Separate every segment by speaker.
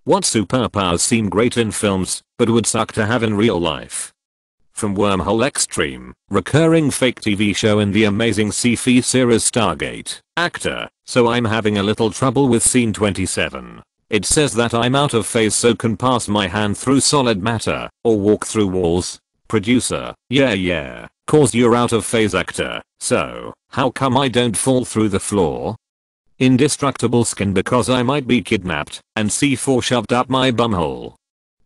Speaker 1: What superpowers seem great in films, but would suck to have in real life? From Wormhole Extreme, recurring fake TV show in the amazing sci-fi series Stargate, actor, so I'm having a little trouble with scene 27. It says that I'm out of phase so can pass my hand through solid matter, or walk through walls. Producer, yeah, cause you're out of phase actor, so, how come I don't fall through the floor? Indestructible skin because I might be kidnapped, and C4 shoved up my bumhole.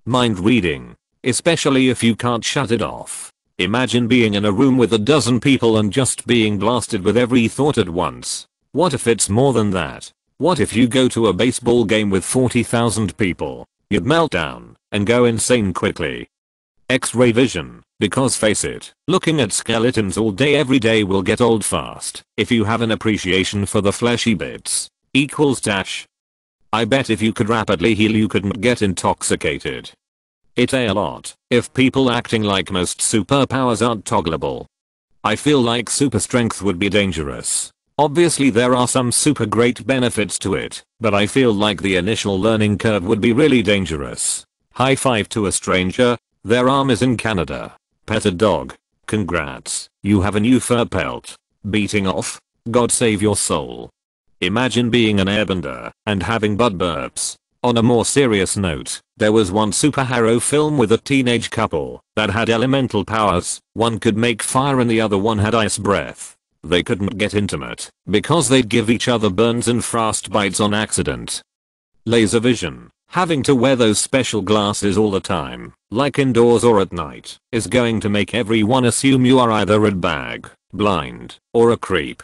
Speaker 1: Mind reading. Especially if you can't shut it off. Imagine being in a room with a dozen people and just being blasted with every thought at once. What if it's more than that? What if you go to a baseball game with 40,000 people? You'd melt down and go insane quickly. X-ray vision, because face it, looking at skeletons all day every day will get old fast. If you have an appreciation for the fleshy bits. Equals dash. I bet if you could rapidly heal you couldn't get intoxicated. It a lot, if people acting like most superpowers aren't toggleable. I feel like super strength would be dangerous. Obviously there are some super great benefits to it, but I feel like the initial learning curve would be really dangerous. High five to a stranger, their arm is in Canada. Pet a dog. Congrats, you have a new fur pelt. Beating off? God save your soul. Imagine being an airbender and having butt burps. On a more serious note, there was one superhero film with a teenage couple that had elemental powers. One could make fire and the other one had ice breath. They couldn't get intimate because they'd give each other burns and frostbites on accident. Laser vision. Having to wear those special glasses all the time, like indoors or at night, is going to make everyone assume you are either a bag, blind, or a creep.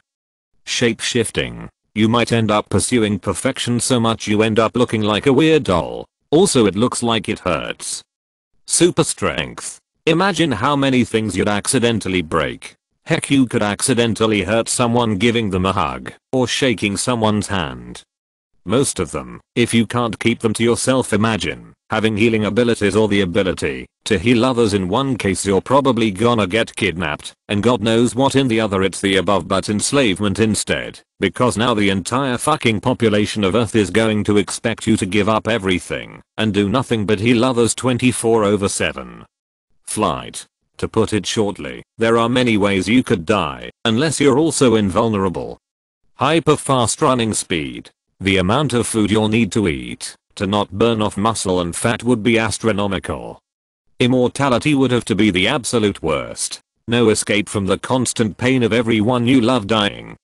Speaker 1: Shape shifting. You might end up pursuing perfection so much you end up looking like a weird doll. Also it looks like it hurts. Super strength. Imagine how many things you'd accidentally break. Heck, you could accidentally hurt someone giving them a hug or shaking someone's hand. Most of them, if you can't keep them to yourself. Imagine having healing abilities or the ability to heal others. In one case you're probably gonna get kidnapped, and God knows what in the other. It's the above but enslavement instead, because now the entire fucking population of Earth is going to expect you to give up everything and do nothing but heal others 24/7. Flight. To put it shortly, there are many ways you could die, unless you're also invulnerable. Hyper fast running speed. The amount of food you'll need to eat to not burn off muscle and fat would be astronomical. Immortality would have to be the absolute worst. No escape from the constant pain of everyone you love dying.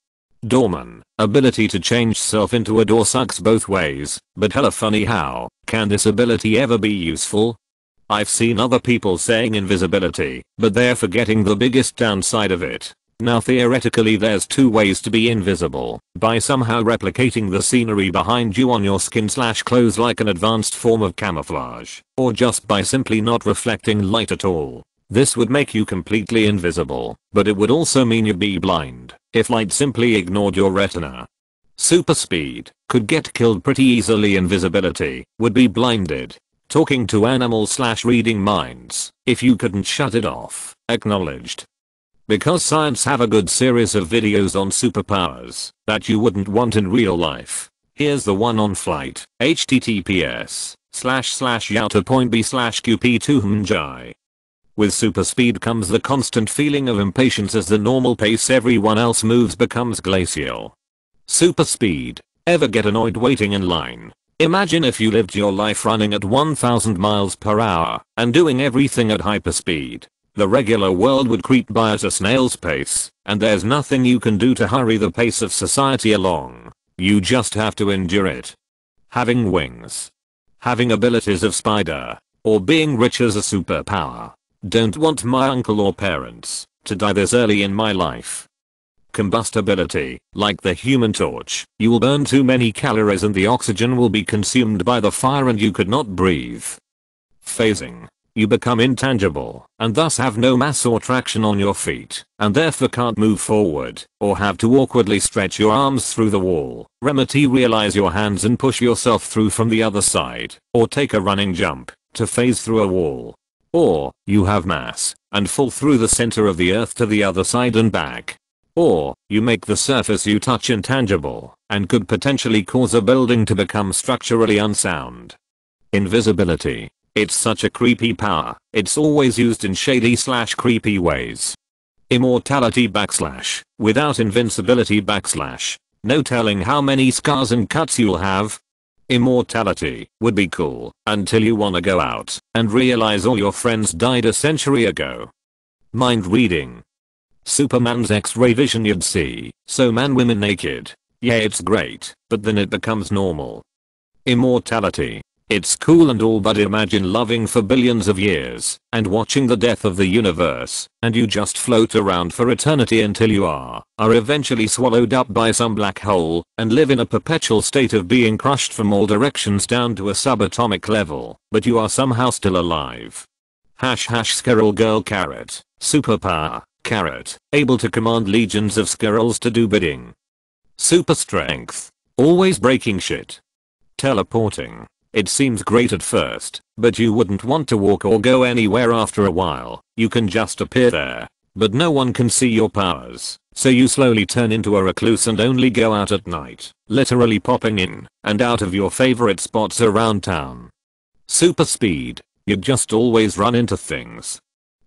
Speaker 1: Doorman. Ability to change self into a door sucks both ways, but hella funny. How can this ability ever be useful? I've seen other people saying invisibility, but they're forgetting the biggest downside of it. Now theoretically there's two ways to be invisible: by somehow replicating the scenery behind you on your skin/clothes like an advanced form of camouflage, or just by simply not reflecting light at all. This would make you completely invisible, but it would also mean you'd be blind if light simply ignored your retina. Super speed. Could get killed pretty easily. Invisibility. Would be blinded. Talking to animals/reading minds. If you couldn't shut it off. Acknowledged. Because science have a good series of videos on superpowers that you wouldn't want in real life. Here's the one on flight. https://yao.b/qp2hunjai. With super speed comes the constant feeling of impatience as the normal pace everyone else moves becomes glacial. Super speed. Ever get annoyed waiting in line? Imagine if you lived your life running at 1000 miles per hour and doing everything at hyperspeed. The regular world would creep by at a snail's pace, and there's nothing you can do to hurry the pace of society along. You just have to endure it. Having wings. Having abilities of spider. Or being rich as a superpower. Don't want my uncle or parents to die this early in my life. Combustibility. Like the Human Torch, you will burn too many calories and the oxygen will be consumed by the fire and you could not breathe. Phasing. You become intangible and thus have no mass or traction on your feet and therefore can't move forward or have to awkwardly stretch your arms through the wall, rematerialize your hands and push yourself through from the other side, or take a running jump to phase through a wall. Or you have mass and fall through the center of the earth to the other side and back. Or you make the surface you touch intangible and could potentially cause a building to become structurally unsound. Invisibility. It's such a creepy power. It's always used in shady/creepy ways. Immortality / without invincibility / no telling how many scars and cuts you'll have. Immortality would be cool until you wanna go out and realize all your friends died a century ago. Mind reading. Superman's X-ray vision, you'd see so man women naked. Yeah, it's great, but then it becomes normal. Immortality. It's cool and all, but imagine loving for billions of years and watching the death of the universe, and you just float around for eternity until you are eventually swallowed up by some black hole and live in a perpetual state of being crushed from all directions down to a subatomic level, but you are somehow still alive. Squirrel girl carrot. Superpower. Carrot. Able to command legions of squirrels to do bidding. Super strength. Always breaking shit. Teleporting. It seems great at first, but you wouldn't want to walk or go anywhere after a while. You can just appear there, but no one can see your powers, so you slowly turn into a recluse and only go out at night, literally popping in and out of your favorite spots around town. Super speed. You'd just always run into things.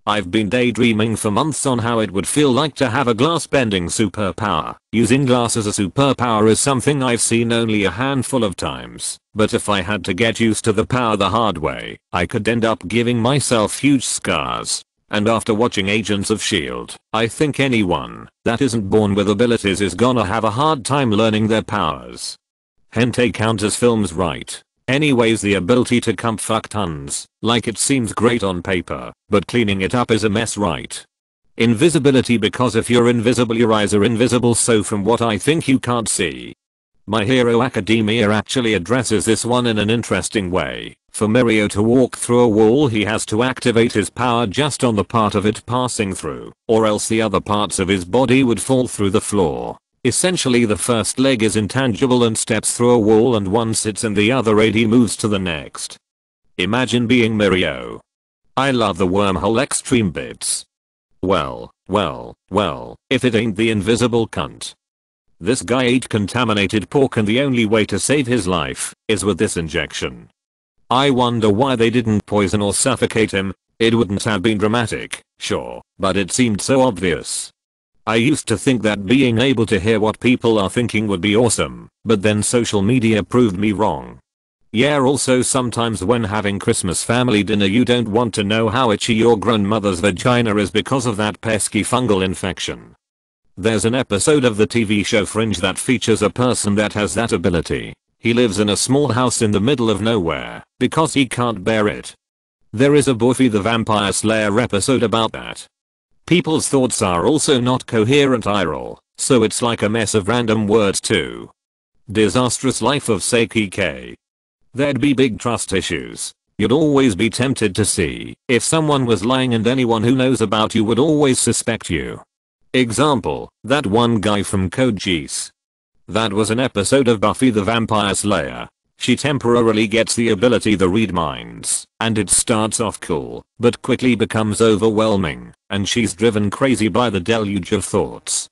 Speaker 1: I've been daydreaming for months on how it would feel like to have a glass bending superpower. Using glass as a superpower is something I've seen only a handful of times, but if I had to get used to the power the hard way, I could end up giving myself huge scars. And after watching Agents of S.H.I.E.L.D., I think anyone that isn't born with abilities is gonna have a hard time learning their powers. Hentai count as films, right? Anyways, the ability to cum fuck tons, like it seems great on paper, but cleaning it up is a mess, right? Invisibility, because if you're invisible your eyes are invisible, so from what I think you can't see. My Hero Academia actually addresses this one in an interesting way. For Mirio to walk through a wall he has to activate his power just on the part of it passing through, or else the other parts of his body would fall through the floor. Essentially the first leg is intangible and steps through a wall, and once it's in the other aid he moves to the next. Imagine being Mirio. I love the wormhole extreme bits. Well, if it ain't the invisible cunt. This guy ate contaminated pork and the only way to save his life is with this injection. I wonder why they didn't poison or suffocate him. It wouldn't have been dramatic, sure, but it seemed so obvious. I used to think that being able to hear what people are thinking would be awesome, but then social media proved me wrong. Yeah, also sometimes when having Christmas family dinner you don't want to know how itchy your grown mother's vagina is because of that pesky fungal infection. There's an episode of the TV show Fringe that features a person that has that ability. He lives in a small house in the middle of nowhere because he can't bear it. There is a Buffy the Vampire Slayer episode about that. People's thoughts are also not coherent IRL, so it's like a mess of random words too. Disastrous life of Seiki K. There'd be big trust issues. You'd always be tempted to see if someone was lying, and anyone who knows about you would always suspect you. Example, that one guy from Code Geass. That was an episode of Buffy the Vampire Slayer. She temporarily gets the ability to read minds, and it starts off cool, but quickly becomes overwhelming, and she's driven crazy by the deluge of thoughts.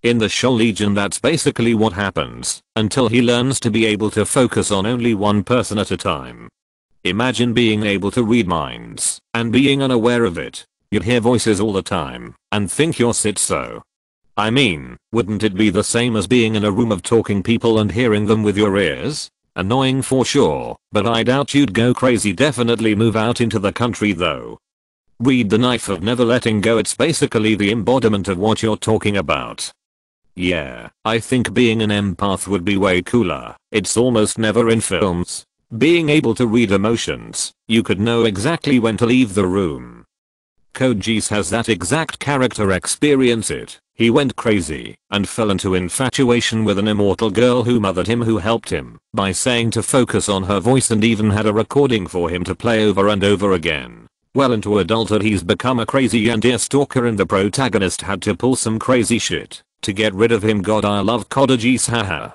Speaker 1: In the show Legion that's basically what happens, until he learns to be able to focus on only one person at a time. Imagine being able to read minds, and being unaware of it. You'd hear voices all the time, and think you're so. I mean, wouldn't it be the same as being in a room of talking people and hearing them with your ears? Annoying for sure, but I doubt you'd go crazy. Definitely move out into the country though. Read the Knife of Never Letting Go. It's basically the embodiment of what you're talking about. Yeah, I think being an empath would be way cooler. It's almost never in films. Being able to read emotions, you could know exactly when to leave the room. Code Geass has that exact character experience. He went crazy and fell into infatuation with an immortal girl who mothered him, who helped him by saying to focus on her voice and even had a recording for him to play over and over again. Well into adulthood he's become a crazy and dear stalker, and the protagonist had to pull some crazy shit to get rid of him. God, I love Code Geass, haha.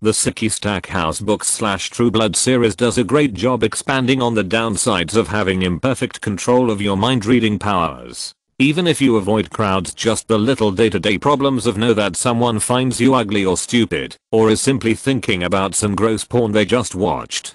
Speaker 1: The Sicky Stackhouse books / True Blood series does a great job expanding on the downsides of having imperfect control of your mind reading powers. Even if you avoid crowds, just the little day-to-day problems of know that someone finds you ugly or stupid, or is simply thinking about some gross porn they just watched,